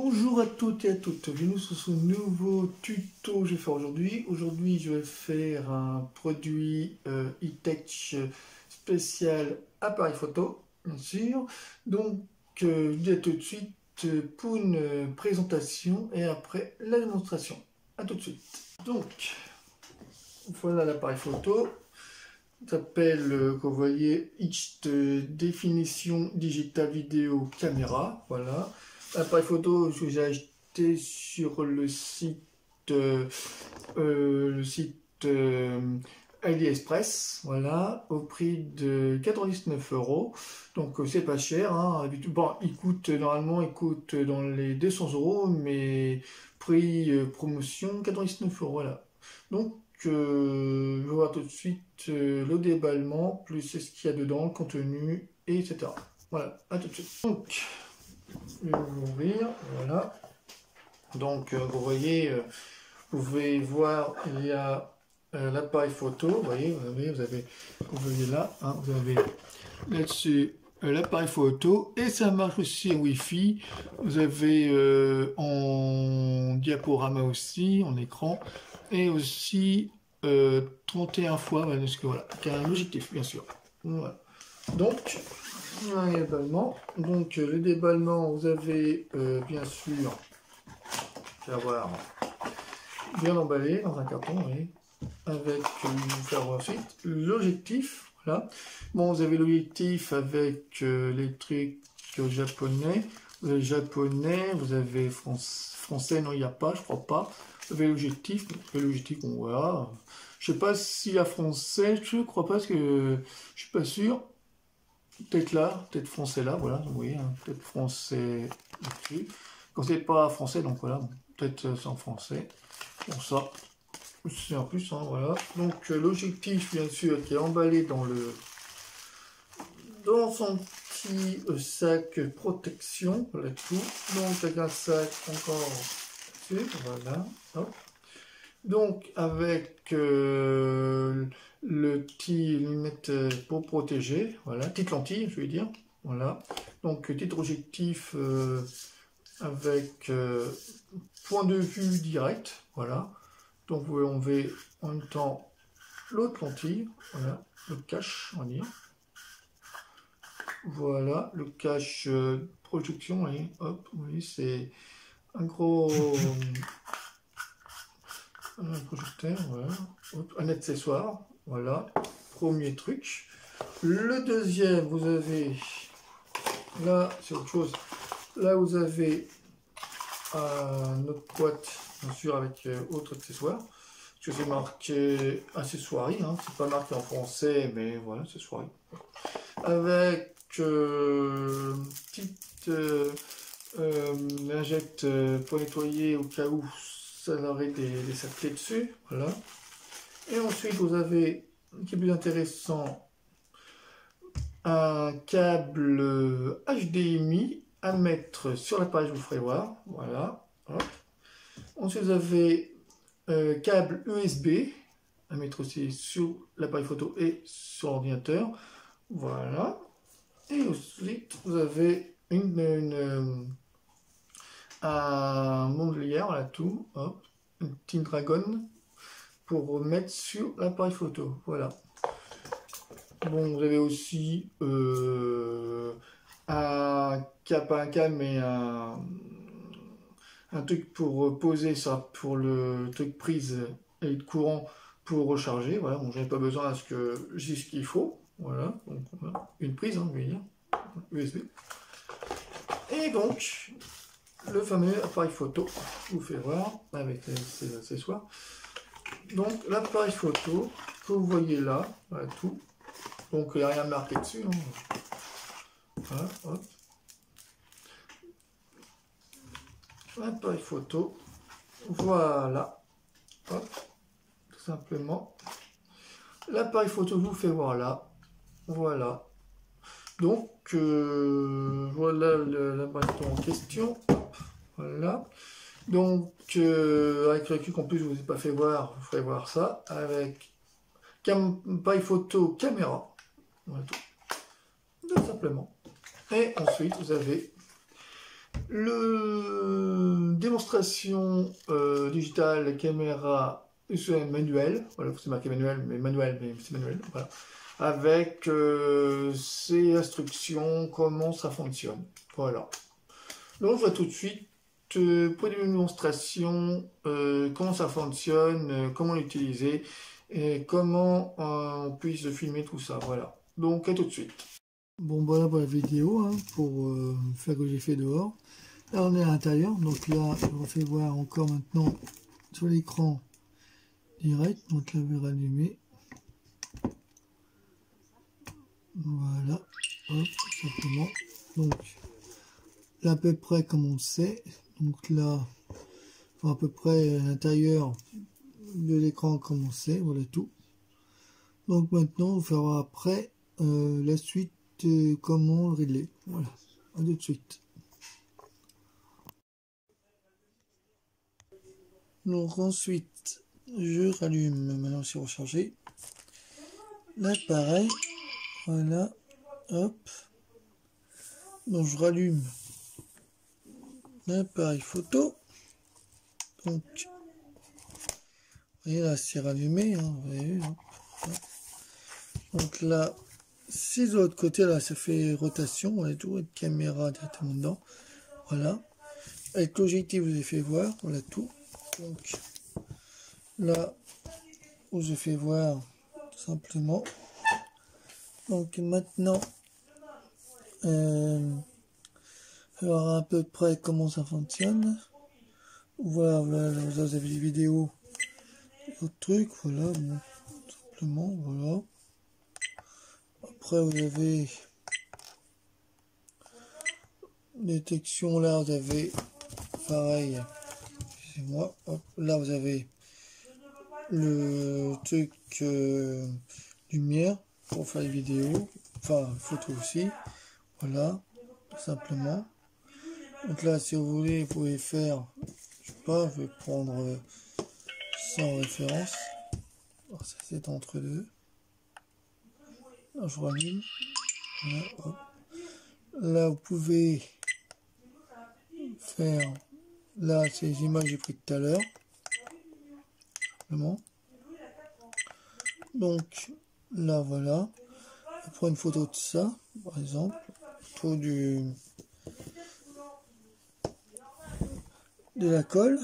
Bonjour à toutes et à toutes, bienvenue sur ce nouveau tuto que je vais faire aujourd'hui. Aujourd'hui je vais faire un produit e-tech spécial appareil photo, bien sûr. Donc je dis à tout de suite pour une présentation et après la démonstration. A tout de suite. Donc voilà l'appareil photo. Ça s'appelle, comme vous voyez, Définition Digital Vidéo Caméra. Voilà. L'appareil photo que j'ai acheté sur le site AliExpress, voilà, au prix de 99 €. Donc c'est pas cher, hein. Bon, normalement il coûte dans les 200 €, mais prix promotion 99 €. Voilà. Donc je vais voir tout de suite le déballement, plus ce qu'il y a dedans, le contenu, etc. Voilà, à tout de suite. Donc, je vais ouvrir, voilà. Donc, vous voyez, vous pouvez voir, il y a l'appareil photo, vous voyez, vous voyez là, hein, vous avez là-dessus l'appareil photo, et ça marche aussi en Wi-Fi. Vous avez en diaporama aussi, en écran, et aussi 31 fois, parce que voilà, qui a un objectif, bien sûr. Voilà. Donc, un déballement. Donc, le déballement, vous avez bien sûr, je vais avoir bien emballé dans un carton, oui, avec, je vais vous faire ensuite l'objectif. Voilà. Bon, vous avez l'objectif avec les trucs japonais. Vous avez japonais, vous avez français, non, il n'y a pas, je crois pas. Vous avez l'objectif, bon, voilà. Je sais pas s'il y a français, je crois pas, parce que je suis pas sûr. Peut-être là, peut-être français là, voilà, vous voyez, hein, peut-être français dessus. Quand c'est pas français, donc voilà, peut-être c'est en français. Bon, ça, c'est en plus, hein, voilà. Donc l'objectif, bien sûr, qui est emballé dans son petit sac protection, voilà tout. Donc avec un sac encore dessus, voilà. Hop. Donc avec le petit limite pour protéger, voilà, petite lentille, je vais dire, voilà. Donc petit objectif avec point de vue direct, voilà. Donc vous pouvez enlever en même temps l'autre lentille, voilà, le cache, on va dire. Voilà, le cache projection, et hop, oui, c'est un gros un projecteur, voilà, un accessoire, voilà, premier truc. Le deuxième, vous avez, là, c'est autre chose, là vous avez notre boîte, bien sûr, avec autre accessoire, parce que c'est marqué accessoirie, hein, c'est pas marqué en français, mais voilà, accessoirie. Avec petite lingette pour nettoyer au cas où ça aurait des saletés dessus, voilà. Et ensuite vous avez, qui est plus intéressant, un câble HDMI à mettre sur l'appareil, je vous ferai voir, voilà. Hop. Ensuite vous avez câble USB à mettre aussi sur l'appareil photo et sur l'ordinateur, voilà. Et ensuite vous avez un bandoulière, voilà tout, hop, une petite dragonne pour mettre sur l'appareil photo, voilà. Bon, vous avez aussi un câble, mais un truc pour poser ça, pour le truc prise et de courant pour recharger, voilà. Bon, j'en ai pas besoin parce que j'ai ce qu'il faut, voilà. Donc voilà. Une prise, hein, je vais dire, USB. Et donc, le fameux appareil photo, je vous fais voir avec ses accessoires. Donc, l'appareil photo que vous voyez là, voilà tout. Donc, il n'y a rien marqué dessus. Hein. Voilà, hop. L'appareil photo, voilà. Hop, tout simplement. L'appareil photo, je vous fais voir là. Voilà. Donc, voilà l'appareil photo en question. Hop, voilà. Donc, avec le truc en plus, je ne vous ai pas fait voir, je vous ferai voir ça, avec appareil photo caméra, voilà tout simplement. Et ensuite, vous avez Le démonstration digitale caméra manuelle, voilà, c'est marqué manuel, mais c'est manuel, voilà, avec ces instructions, comment ça fonctionne. Voilà. Donc on voit tout de suite pour une démonstration comment ça fonctionne, comment l'utiliser et comment on puisse filmer tout ça. Voilà. Donc à tout de suite. Bon, voilà pour la vidéo, hein, pour faire que j'ai fait dehors. Là on est à l'intérieur, donc là je vous refais voir encore maintenant sur l'écran direct, donc là je vais rallumer. Voilà, hop, simplement. Donc là à peu près comme on le sait, donc là, enfin, à peu près à l'intérieur de l'écran comme on sait, voilà tout. Donc maintenant on fera après la suite, comment le régler. Voilà, à tout de suite. Donc ensuite, je rallume, maintenant c'est rechargé. Là pareil, voilà, hop. Donc je rallume l'appareil photo. Donc, vous voyez là c'est rallumé, hein, vous voyez, hop, hop. Donc là, si de l'autre côté là ça fait rotation, voilà tout, avec caméra directement dedans. Voilà. Avec l'objectif, je vous ai fait voir, voilà tout. Donc là, où je fais voir tout simplement. Donc maintenant, voir à peu près comment ça fonctionne. Voilà, voilà, vous avez des vidéos, d'autres trucs, voilà, bon, tout simplement, voilà. Après, vous avez détection, là, vous avez pareil, c'est moi, hop, là, vous avez le truc lumière pour faire les vidéos, enfin, photo aussi, voilà, tout simplement. Donc là, si vous voulez, vous pouvez faire, je sais pas, je vais prendre sans référence. Alors, ça, c'est entre deux. Là, je rallume. Là, hop. Là, vous pouvez faire. Là, c'est les images que j'ai prises tout à l'heure. Simplement. Donc, là, voilà. Je prends une photo de ça, par exemple. Photo de la colle.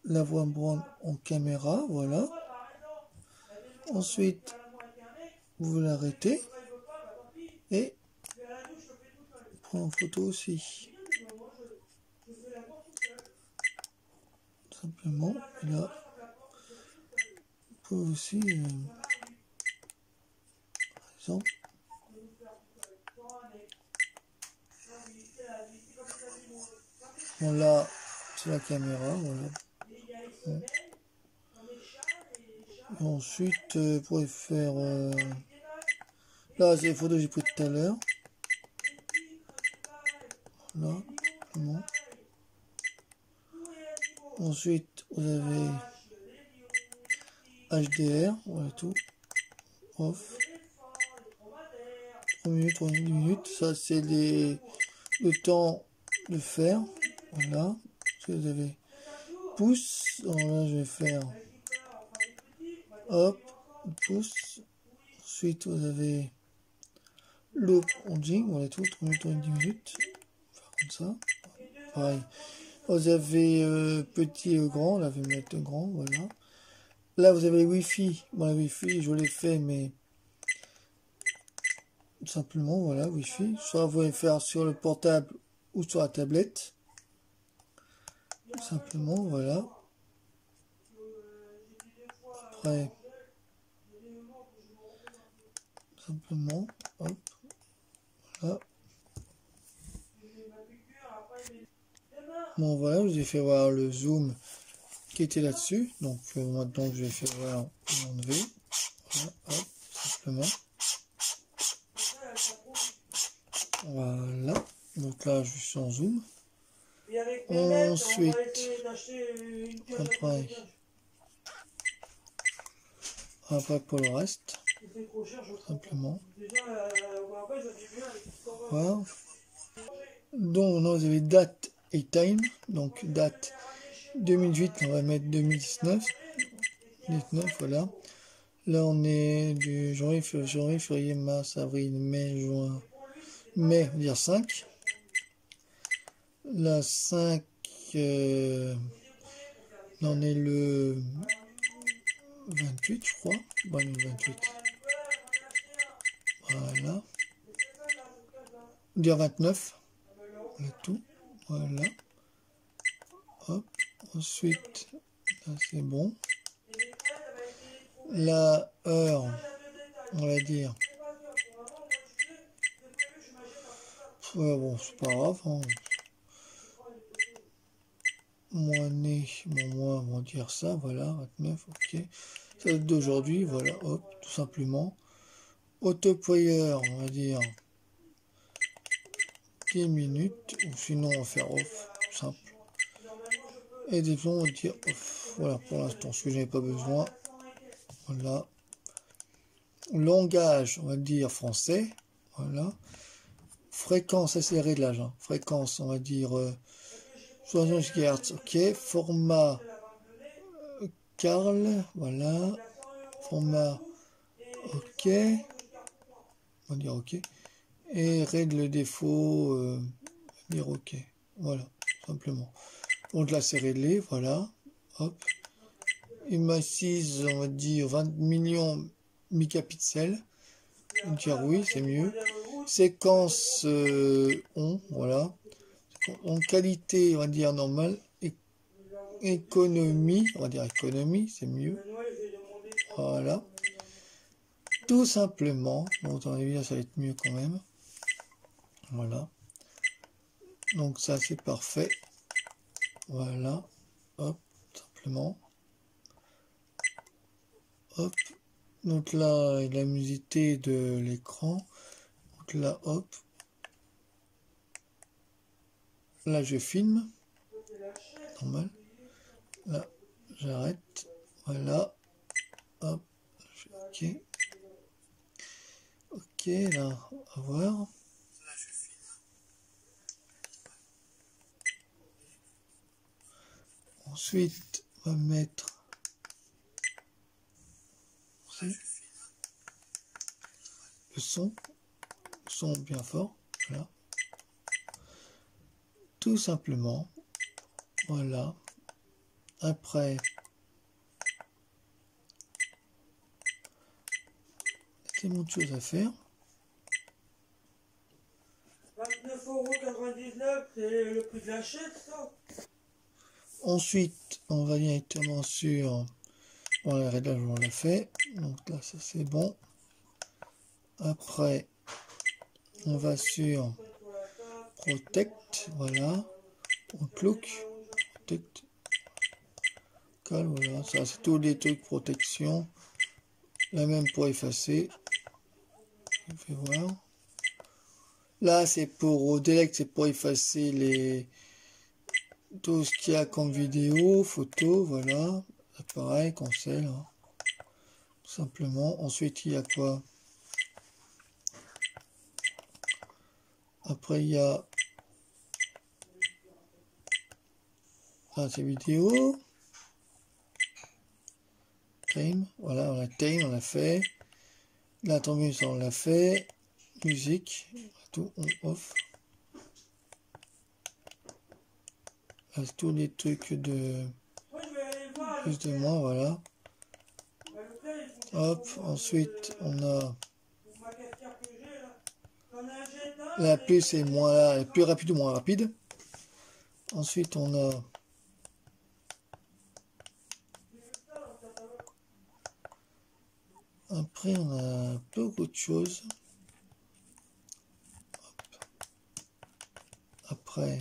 La voix en caméra, voilà. Ensuite, vous l'arrêtez. Et prends en photo aussi. Simplement, là, vous pouvez aussi, par exemple, bon, là, c'est la caméra, voilà. Bon. Et ensuite, vous pouvez faire, là, c'est les photos que j'ai prises tout à l'heure. Là, simplement. Ensuite, vous avez HDR, voilà tout, off, 3 minutes, 3 minutes, ça c'est le temps de faire, voilà, vous avez pouce, alors là je vais faire, hop, pouce, ensuite vous avez le plonging, voilà tout, 3 minutes, 10 minutes, faire comme ça, pareil, vous avez petit et grand, là je vais mettre grand, voilà. Là, vous avez le Wi-Fi. Bon, le Wi-Fi, je l'ai fait, mais tout simplement, voilà, Wi-Fi. Soit vous pouvez faire sur le portable ou sur la tablette. Tout simplement, voilà. Après, tout simplement, hop, voilà. Bon, voilà, je vous ai fait voir le zoom qui était là-dessus. Donc, maintenant, je vais faire voir l'enlever. Voilà, hop, simplement. Voilà. Donc là, je suis en zoom. Ensuite, après pour le reste, simplement. Voilà. Donc, vous avez date et time. Donc, date 2008, on va mettre 2019. 19, voilà. Là, on est du janvier, février, mars, avril, mai, juin. Mai, on va dire 5. Là, 5, là, on est le 28, je crois. Bon, le 28. Voilà. On va dire 29. Voilà tout. Voilà. Hop. Ensuite, là, c'est bon. La heure, on va dire. Ouais, bon, c'est pas grave. Hein. Moins né, moins, on va dire ça, voilà, 29, ok. Ça date d'aujourd'hui, voilà, hop, tout simplement. Autoplayer, on va dire 10 minutes, ou sinon on va faire off, simple. Et des fois on va dire off, voilà, pour l'instant, ce que je n'ai pas besoin. Voilà. Langage, on va dire français, voilà. Fréquence, ça c'est les réglages, hein. Fréquence, on va dire 60 GHz, ok. Format Carl, voilà. Format ok. On va dire ok. Et règle le défaut, dire ok. Voilà, simplement. Donc là c'est réglé, voilà. Hop. Image 6, on va dire 20 millions mégapixels. On va dire oui, c'est mieux. Séquence on, voilà. En qualité, on va dire normale. Économie, on va dire économie, c'est mieux. Voilà. Tout simplement. Bon, dans les vidéos, ça va être mieux quand même. Voilà. Donc ça, c'est parfait. Voilà. Hop, simplement. Hop. Donc là, il a la musité de l'écran. Donc là, hop. Là, je filme. Normal. Là, j'arrête. Voilà. Hop. Ok. Ok, là, on va voir. Ensuite, on va mettre le son bien fort, voilà, tout simplement, voilà. Après, c'est mon chose à faire. 29,99 €, c'est le prix de l'achète, ça. Ensuite, on va directement sur, bon, les réglages, on l'a fait, donc là, ça c'est bon. Après, on va sur Protect, voilà, Outlook, Protect, Cal, voilà, ça c'est tous les trucs protection. La même pour effacer. Je vais voir. Là, c'est pour Delete, c'est pour effacer tout ce qu'il y a comme vidéo, photo, voilà. Pareil, cancel, hein. Tout simplement. Ensuite, il y a quoi? Après, il y a ces vidéos. Time, voilà, on a time, on l'a fait. La tombuse, on l'a fait. Musique, tout on off. Là, tous les trucs de plus de moins, voilà. Hop, ensuite on a la plus et moins là, la plus rapide ou moins rapide. Ensuite on a après on a beaucoup de choses. Hop. Après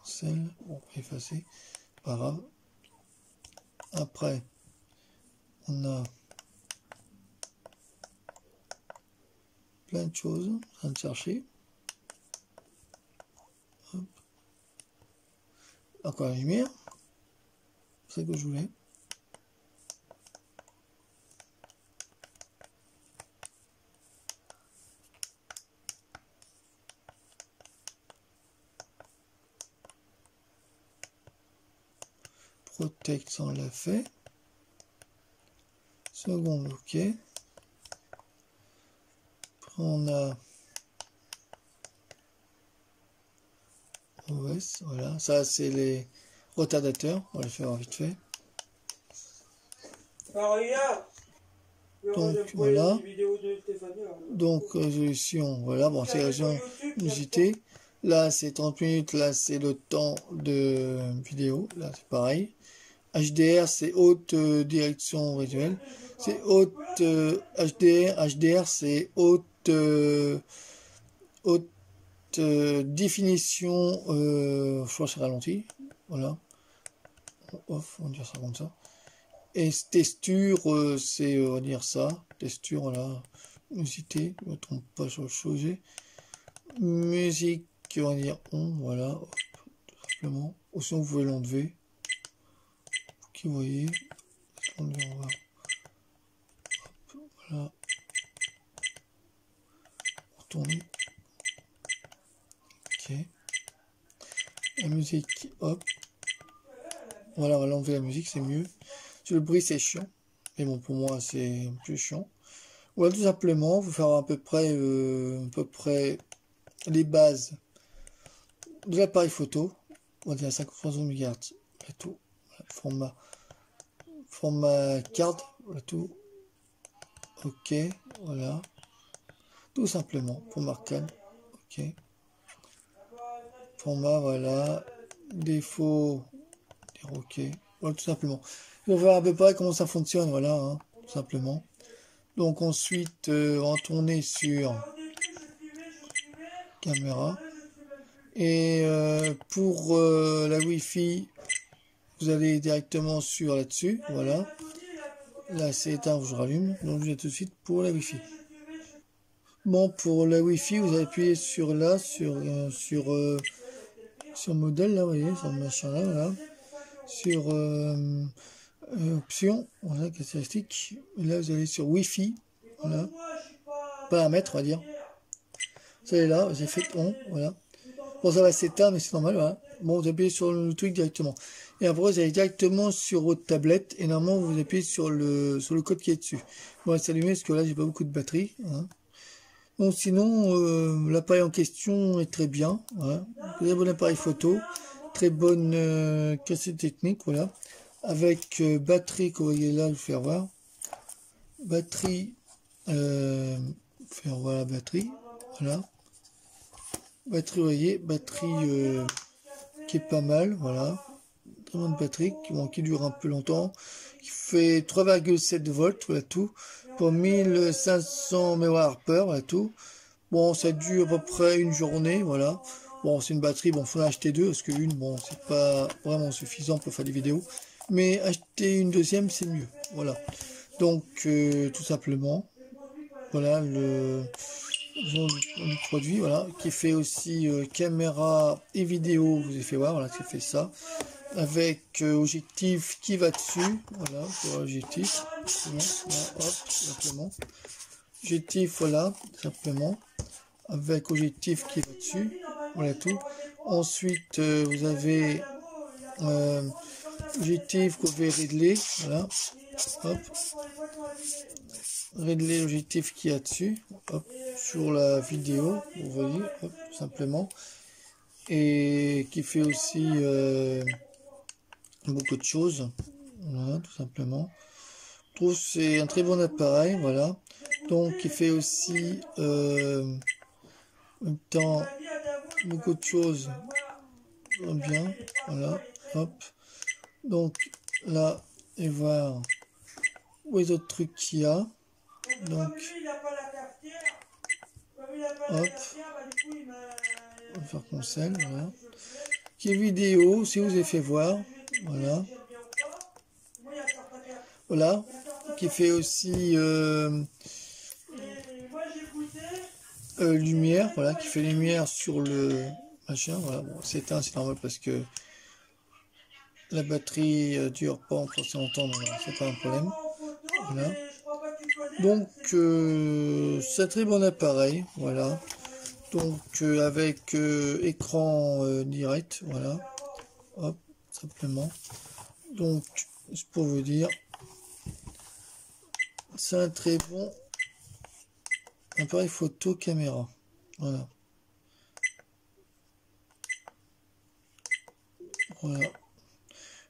celle, bon, effacer, pas grave. Après on a plein de choses, en train de chercher. Hop. Encore la lumière, c'est ce que je voulais. Protect, ça on l'a fait. Second, ok. Après on a OS, voilà. Ça c'est les retardateurs, on va le faire vite fait. Ah, regarde. Donc voilà. Donc résolution, voilà, bon c'est résolution usité. Là c'est 30 minutes, là c'est le temps de vidéo, là c'est pareil. HDR c'est haute direction visuelle. C'est haute HDR c'est haute haute définition, je crois que c'est ralenti, voilà. Off, on va dire ça comme ça. Et texture, c'est, on va dire ça, texture, voilà, musicité, je ne me trompe pas sur le sujet. Musique, on va dire on, voilà, hop, tout simplement. Ou sinon, vous pouvez l'enlever. Ok, vous voyez, on va, hop, voilà, retourner. Ok. La musique, hop. Voilà, on va l'enlever la musique, c'est mieux. Sur le bruit, c'est chiant. Mais bon, pour moi, c'est plus chiant. Voilà, tout simplement, vous faire à peu près les bases de l'appareil photo. On va dire 53 MHz. Voilà tout. Voilà, format carte. Voilà tout. Ok, voilà. Tout simplement, format CAN. Ok. Format, voilà. Défaut. Dire ok. Voilà, tout simplement. On va voir à peu près comment ça fonctionne, voilà, hein, tout simplement. Donc ensuite, on va tourner sur caméra. Et pour la Wi-Fi, vous allez directement sur là-dessus, voilà. Là c'est éteint, je rallume, donc je vais tout de suite pour la Wi-Fi. Bon, pour la Wi-Fi, vous allez appuyer sur là, sur modèle, là, vous voyez, sur le machin là, voilà. Sur options, voilà, caractéristiques. Et là, vous allez sur Wi-Fi, voilà. Paramètres, on va dire. Vous allez là, vous avez fait on, voilà. Bon, ça va s'éteindre, mais c'est normal, voilà. Bon, vous appuyez sur le truc directement. Et après, vous allez directement sur votre tablette, et normalement, vous appuyez sur le code qui est dessus. Bon, c'est allumé, parce que là, j'ai pas beaucoup de batterie, hein. Bon, sinon, l'appareil en question est très bien, voilà. Très bon appareil photo, très bonne cassette technique, voilà. Avec batterie, que vous voyez là, je vais faire voir. Batterie, faire voir la batterie, voilà. Batterie, vous voyez, batterie qui est pas mal, voilà. Très bonne batterie, qui dure un peu longtemps, qui fait 3,7 volts, voilà tout, pour 1500 mAh, voilà tout. Bon, ça dure à peu près une journée, voilà. Bon, c'est une batterie, bon, faut en acheter deux, parce qu'une, bon, c'est pas vraiment suffisant pour faire des vidéos. Mais acheter une deuxième, c'est mieux, voilà. Donc, tout simplement, voilà le produit, voilà, qui fait aussi caméra et vidéo, je vous ai fait voir, voilà, qui fait ça. Avec objectif qui va dessus, voilà, pour objectif, voilà, hop, simplement. Objectif, voilà, simplement. Avec objectif qui va dessus, voilà tout. Ensuite, vous avez objectif que vous pouvez régler, voilà, hop, régler l'objectif qui y a dessus, hop, sur la vidéo, vous voyez, hop, tout simplement, et qui fait aussi beaucoup de choses, voilà, tout simplement. Je trouve que c'est un très bon appareil, voilà. Donc, il fait aussi en même temps beaucoup de choses bien, voilà, hop. Donc là, et voir où les autres trucs qu'il y a. Donc, hop, on va faire conseil, voilà. Qui est vidéo, si vous avez fait voir, voilà. Voilà, qui fait aussi lumière, voilà, qui fait lumière sur le machin, voilà. Bon, c'est éteint, c'est normal parce que la batterie dure pas en assez longtemps, donc c'est pas un problème. Voilà. Donc c'est un très bon appareil, voilà. Donc avec écran direct, voilà. Hop, simplement. Donc, c'est pour vous dire, c'est un très bon appareil photo caméra. Voilà. Voilà.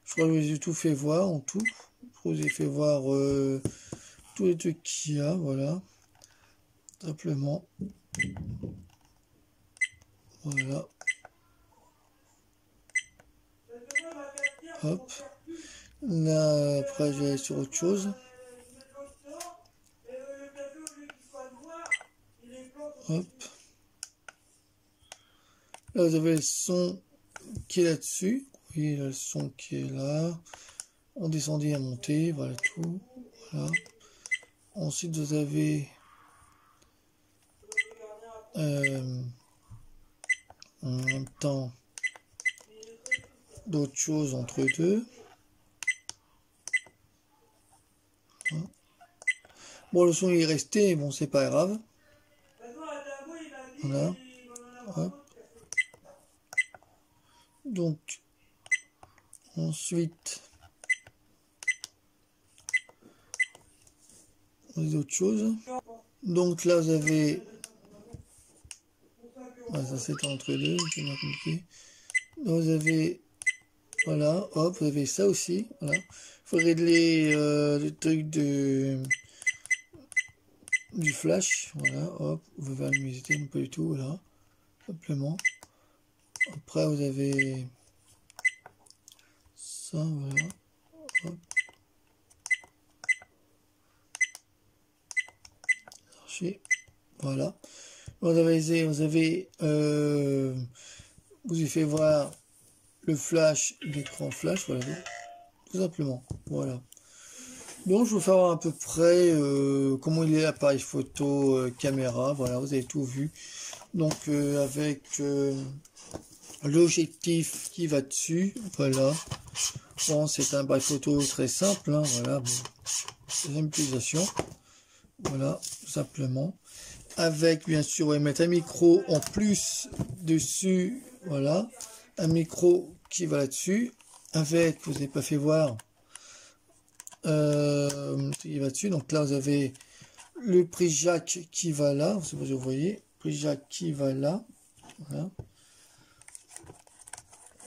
Je crois que je vous ai tout fait voir en tout. Je vous ai fait voir tous les trucs qu'il y a. Voilà. Simplement. Voilà. Hop. Là, après, je vais aller sur autre chose. Hop. Là, vous avez le son qui est là-dessus. Oui, le son qui est là. On descendit à monter. Voilà tout. Voilà. Ensuite, vous avez en même temps d'autres choses entre deux. Bon, le son il est resté, bon, c'est pas grave. Voilà. Hop. Donc, ensuite, on a d'autres choses. Donc là, vous avez... Ah, ça c'est entre deux, c'est bien compliqué. Donc, vous avez... Voilà, hop, vous avez ça aussi. Voilà. Il faut régler le truc du flash. Voilà, hop, vous pouvez allumer, non pas du tout, voilà. Simplement. Après, vous avez ça, voilà. Hop. Voilà. Vous avez fait voir le flash, l'écran flash, voilà, tout simplement. Voilà. Donc je vais vous faire voir à peu près comment il est l'appareil photo caméra. Voilà, vous avez tout vu. Donc avec l'objectif qui va dessus, voilà. Bon, c'est un appareil photo très simple, hein, voilà. Bon, deuxième utilisation, voilà, tout simplement. Avec, bien sûr, on va mettre un micro en plus dessus, voilà. Un micro qui va là-dessus. Avec, vous n'avez pas fait voir, il va dessus. Donc là, vous avez le prise jack qui va là. Je sais pas si vous voyez. Prise jack qui va là. Voilà.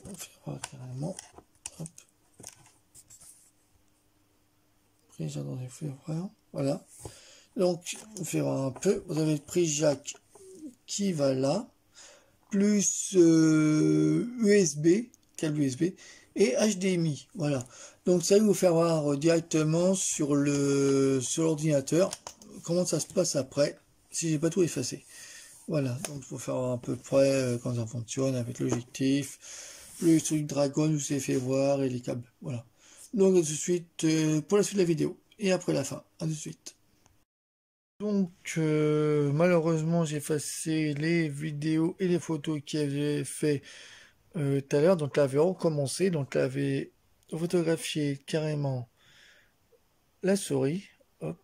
On va faire voir carrément. Hop. Prise jack dans les faire voir. Voilà. Donc, on fait voir un peu. Vous avez le prise jack qui va là. Plus USB, câble USB et HDMI. Voilà. Donc ça va vous faire voir directement sur l'ordinateur comment ça se passe après si j'ai pas tout effacé. Voilà. Donc il faut faire voir à peu près comment ça fonctionne avec l'objectif, le truc Dragon, je vous ai fait voir et les câbles. Voilà. Donc tout de suite pour la suite de la vidéo et après la fin. À tout de suite. Donc malheureusement j'ai effacé les vidéos et les photos qui avaient fait tout à l'heure. Donc là, je vais recommencer. Donc là, je vais photographier carrément la souris. Hop.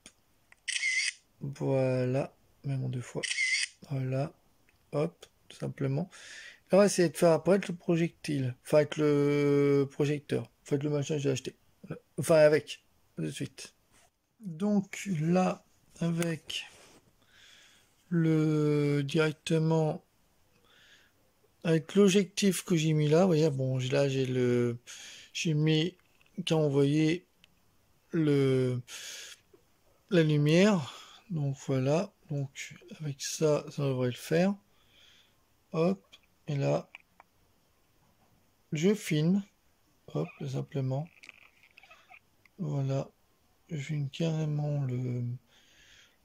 Voilà. Même en deux fois. Voilà. Hop. Tout simplement. Là, on va essayer de faire apparaître le projectile. Enfin, avec le projecteur. En fait, le machin que j'ai acheté. Voilà. Enfin, avec. De suite. Donc là, avec le directement avec l'objectif que j'ai mis là, vous voyez, bon, là j'ai mis quand on voyait la lumière, donc voilà, donc avec ça devrait le faire. Hop, et là, je filme, hop, tout simplement. Voilà, je filme carrément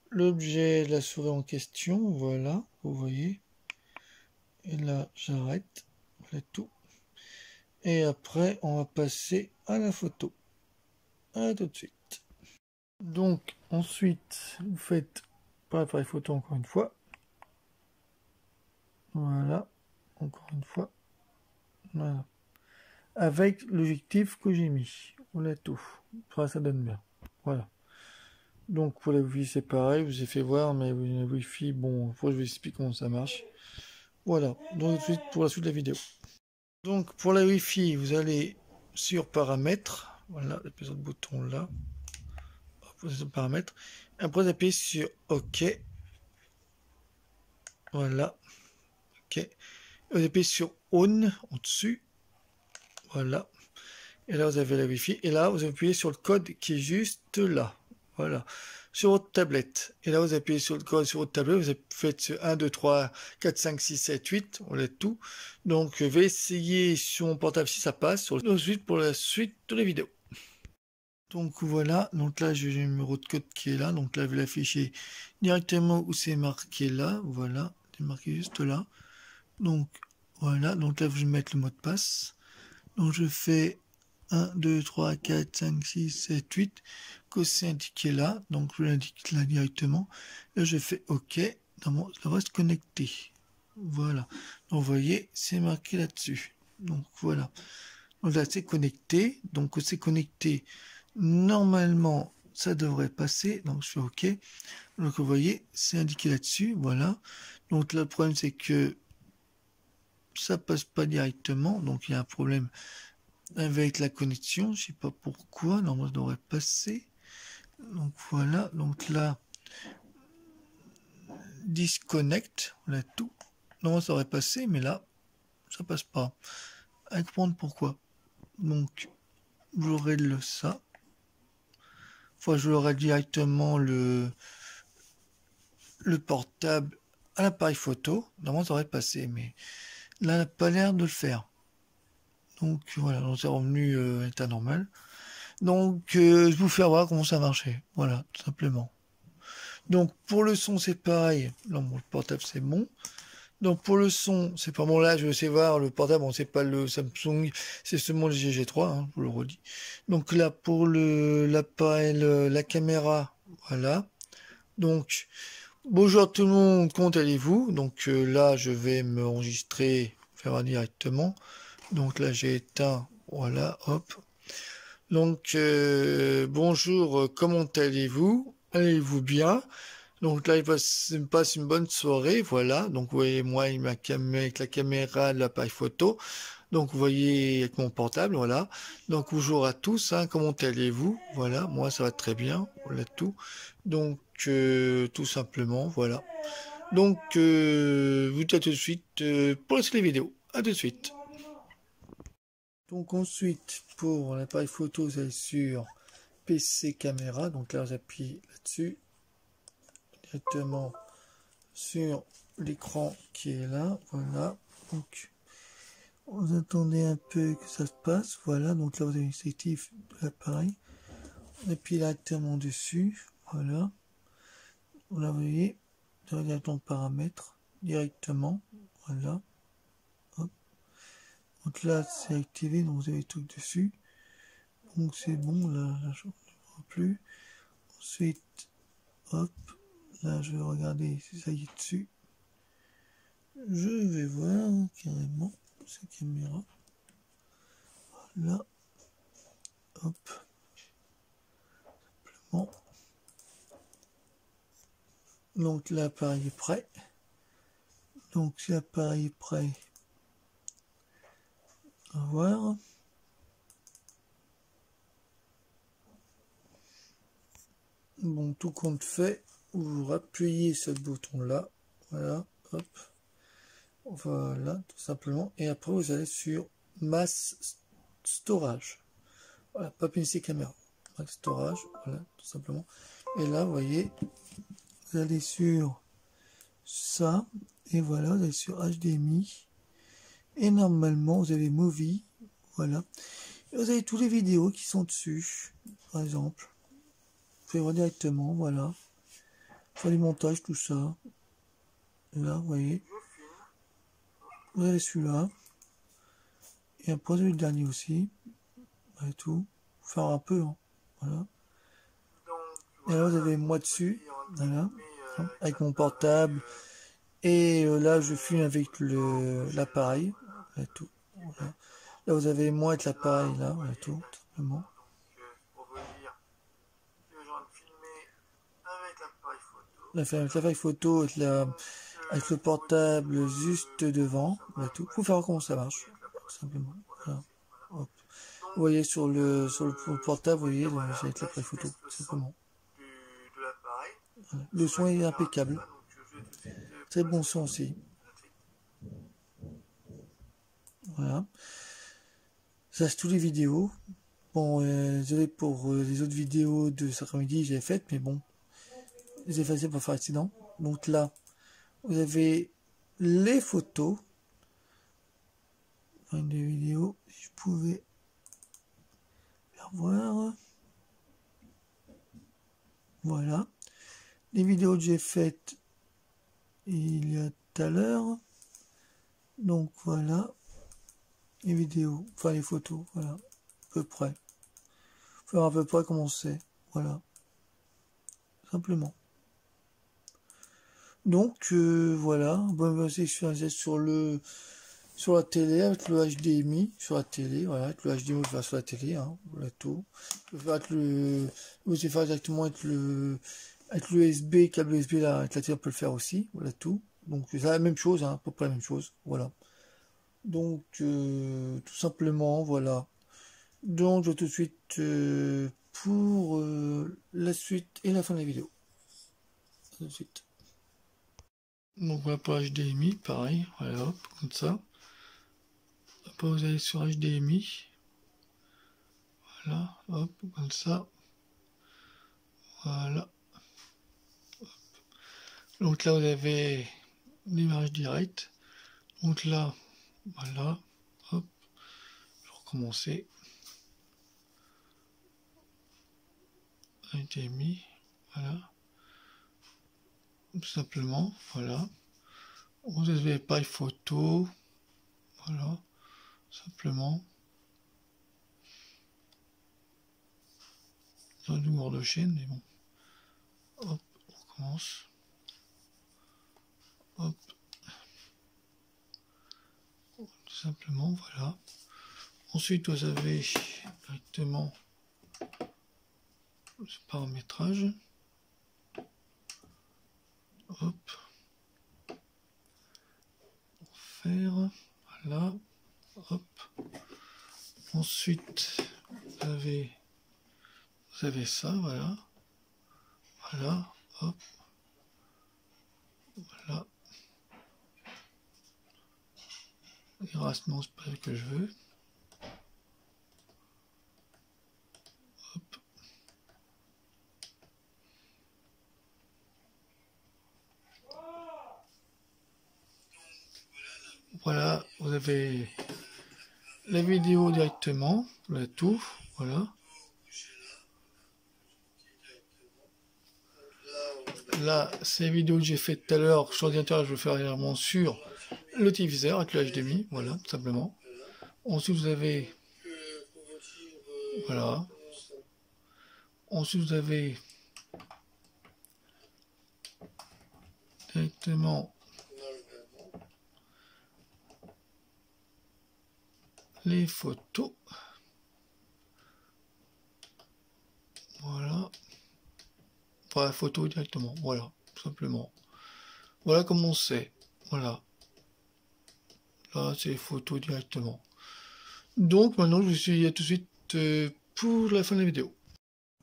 l'objet de la souris en question, voilà, vous voyez. Et là, j'arrête, voilà tout. Et après, on va passer à la photo. À tout de suite. Donc, ensuite, vous faites pas l'appareil photo encore une fois. Voilà, encore une fois. Voilà. Avec l'objectif que j'ai mis. Voilà tout. Ça donne bien. Voilà. Donc, pour la Wi-Fi, c'est pareil. Je vous ai fait voir, mais la Wi-Fi, bon, faut que je vous explique comment ça marche. Voilà. Donc, tout de suite, pour la suite de la vidéo. Donc, pour la Wi-Fi, vous allez sur paramètres. Voilà, vous appuyez sur le bouton là. Hop, sur paramètres. Après, vous appuyez sur OK. Voilà. OK. Vous appuyez sur On en dessus. Voilà. Et là, vous avez la Wi-Fi. Et là, vous appuyez sur le code qui est juste là. Voilà. Sur votre tablette. Et là, vous appuyez sur le code sur votre tablette. Vous faites 1, 2, 3, 4, 5, 6, 7, 8. On a tout. Donc, je vais essayer sur mon portable si ça passe. Ensuite, pour la suite de la vidéo. Donc voilà, donc là j'ai le numéro de code qui est là, donc là je vais l'afficher directement où c'est marqué là, voilà, c'est marqué juste là. Donc voilà, donc là je vais mettre le mot de passe. Donc je fais 1, 2, 3, 4, 5, 6, 7, 8, que c'est indiqué là, donc je l'indique là directement. Là je fais OK, normalement ça va se connecter. Voilà, donc vous voyez, c'est marqué là-dessus. Donc voilà, donc là c'est connecté, donc c'est connecté. Normalement, ça devrait passer. Donc, je fais OK. Donc, vous voyez, c'est indiqué là-dessus. Voilà. Donc, le problème, c'est que ça passe pas directement. Donc, il y a un problème avec la connexion. Je sais pas pourquoi. Normalement, ça devrait passer. Donc, voilà. Donc, là, disconnect. On a tout. Normalement, ça devrait passer, mais là, ça passe pas. À comprendre pourquoi. Donc, j'aurai ça. Enfin, je l'aurai directement le portable à l'appareil photo. Normalement, ça aurait passé, mais là, elle n'a pas l'air de le faire. Donc voilà, donc c'est revenu à l'état normal. Donc je vous fais voir comment ça marchait. Voilà, tout simplement. Donc pour le son, c'est pareil. Non, bon, le portable, c'est bon. Donc pour le son, c'est pas bon. Là, je sais voir le portable, bon, c'est pas le Samsung, c'est seulement le GG3, hein, je vous le redis. Donc là, pour l'appareil, la caméra, voilà. Donc bonjour tout le monde, comment allez-vous? Donc là, je vais me enregistrer, faire directement. Donc là, j'ai éteint, voilà, hop. Donc bonjour, comment allez-vous? Allez-vous bien? Donc là, il me passe une bonne soirée, voilà. Donc vous voyez, moi, avec la caméra de l'appareil photo. Donc vous voyez, avec mon portable, voilà. Donc bonjour à tous, hein, comment allez-vous? Voilà, moi, ça va très bien, voilà tout. Donc tout simplement, voilà. Donc, vous dites à tout de suite pour la suite des vidéos. À tout de suite. Donc ensuite, pour l'appareil photo, vous allez sur PC caméra. Donc là, vous appuyez là-dessus, directement sur l'écran qui est là. Voilà. Donc, vous attendez un peu que ça se passe. Voilà. Donc là, vous avez l'objectif de l'appareil. On appuie directement dessus. Voilà. Là, vous voyez, directement paramètres, directement. Voilà. Hop. Donc là, c'est activé, donc vous avez tout dessus. Donc c'est bon, là je ne vois plus. Ensuite, hop, là je vais regarder si ça y est dessus. Je vais voir carrément cette caméra. Voilà. Hop. Simplement. Donc l'appareil est prêt. Donc si l'appareil est prêt, on va voir. Bon, tout compte fait, vous appuyez sur le bouton là, voilà, hop, voilà, tout simplement, et après vous allez sur Mass Storage, voilà, pas PC caméra, Mass Storage, voilà, tout simplement, et là, vous voyez, vous allez sur ça, et voilà, vous allez sur HDMI, et normalement, vous avez Movie, voilà, et vous avez toutes les vidéos qui sont dessus, par exemple. Vous pouvez voir directement, voilà. Faire les montages, tout ça. Et là, vous voyez. Vous avez celui-là. Et après, vous avez le dernier aussi. Et tout. Faut faire un peu, hein. Voilà. Et là, vous avez moi dessus. Voilà. Avec mon portable. Et là, je filme avec l'appareil. Et tout. Voilà. Là, vous avez moi avec l'appareil, là. Et tout, tout simplement. Avec l'appareil photo, avec le portable juste devant, et tout. Faut faire comment ça marche, tout simplement. Voilà. Hop. Vous voyez sur le portable, vous voyez, j'ai avec l'appareil photo, simplement. de l'appareil. Voilà. Le son est impeccable. Donc, je vais tout de suite, Très bon son aussi. Voilà. Ça, c'est toutes les vidéos. Bon, désolé pour les autres vidéos de cet après-midi, j'ai faites, mais bon, j'ai effacé pour faire accident. Donc là, vous avez les photos. Une des vidéos, si je pouvais faire voir. Voilà. Les vidéos que j'ai faites il y a tout à l'heure. Donc voilà. Les vidéos, enfin les photos, voilà. À peu près. Faire à peu près comment c'est. Voilà. Simplement. Donc voilà. Bon, c'est sur la télé avec le HDMI sur la télé, voilà, avec le HDMI je vais sur la télé, hein, voilà tout. Je vais faire vous faire directement avec le USB, câble USB là, avec la télé on peut le faire aussi, voilà tout. Donc c'est la même chose, hein, à peu près la même chose, voilà. Donc tout simplement, voilà. Donc je vais tout de suite pour la suite et la fin de la vidéo. À tout de suite. Donc voilà pour HDMI, pareil, voilà, hop, comme ça. Après vous allez sur HDMI, voilà, hop, comme ça, voilà. Hop. Donc là vous avez l'image directe, donc là, voilà, hop, je vais recommencer, HDMI, voilà, tout simplement, voilà. Vous avez pas photo, voilà, simplement. Dans du mort de chaîne, mais bon. Hop, on recommence. Hop. Tout simplement, voilà. Ensuite, vous avez directement le paramétrage. Hop. Faire. Voilà. Hop. Ensuite, vous avez ça, voilà. Voilà. Hop. Voilà. Érasement, c'est pas ce que je veux. Hop. Voilà, vous avez la vidéo directement, voilà tout, voilà. Là, c'est les vidéos que j'ai faites tout à l'heure sur l'ordinateur, je vais faire régulièrement sur le téléviseur avec le HDMI, voilà, tout simplement. Ensuite, vous avez, voilà. Ensuite, vous avez directement les photos. Voilà. Pour la photo directement, voilà, tout simplement. Voilà comment c'est, voilà. Là, c'est les photos directement. Donc, maintenant, je vous dis à tout de suite pour la fin de la vidéo.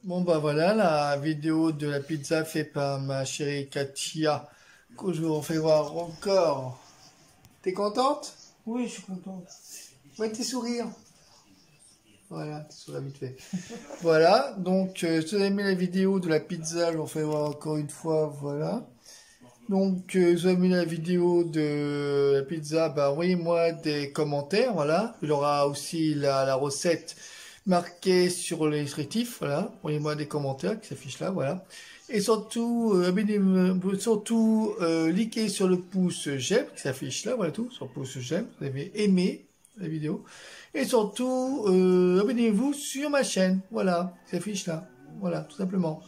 Bon, bah voilà, la vidéo de la pizza faite par ma chérie Katia, que je vous refais voir encore. T'es contente? Oui, je suis content. Ouais, tes sourires. Voilà, tes sourires vite fait. Voilà, donc, si vous avez aimé la vidéo de la pizza, je vous refais voir encore une fois, voilà. Donc, si vous avez aimé la vidéo de la pizza, bah, envoyez-moi des commentaires, voilà. Il y aura aussi la recette marquée sur les descriptifs, voilà. Envoyez-moi des commentaires qui s'affichent là, voilà. Et surtout, abonnez-vous, surtout, cliquez sur le pouce j'aime qui s'affiche là, voilà tout, sur le pouce j'aime, vous avez aimé la vidéo. Et surtout, abonnez-vous sur ma chaîne, voilà, qui s'affiche là, voilà, tout simplement.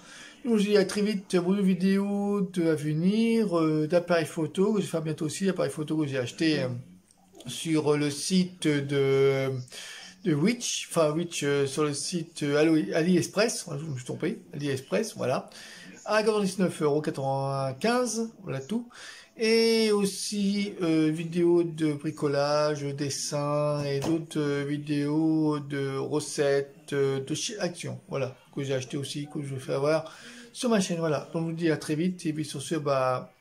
Je vous dis à très vite pour une vidéo à venir d'appareils photo. Je vais faire bientôt aussi l'appareil photo que j'ai acheté sur le site Witch, enfin Witch sur le site AliExpress, voilà, je me suis trompé, AliExpress, voilà, à 99,95 €, voilà tout. Et aussi vidéos de bricolage, dessins et d'autres vidéos de recettes, de chez Action, voilà, que j'ai acheté aussi, que je vais faire voir sur ma chaîne, voilà. Donc je vous dis à très vite, et puis sur ce, bah,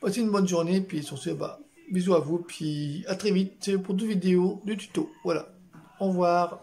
passez une bonne journée, puis sur ce, bah, bisous à vous, puis à très vite pour d'autres vidéos de tuto, voilà. Au revoir.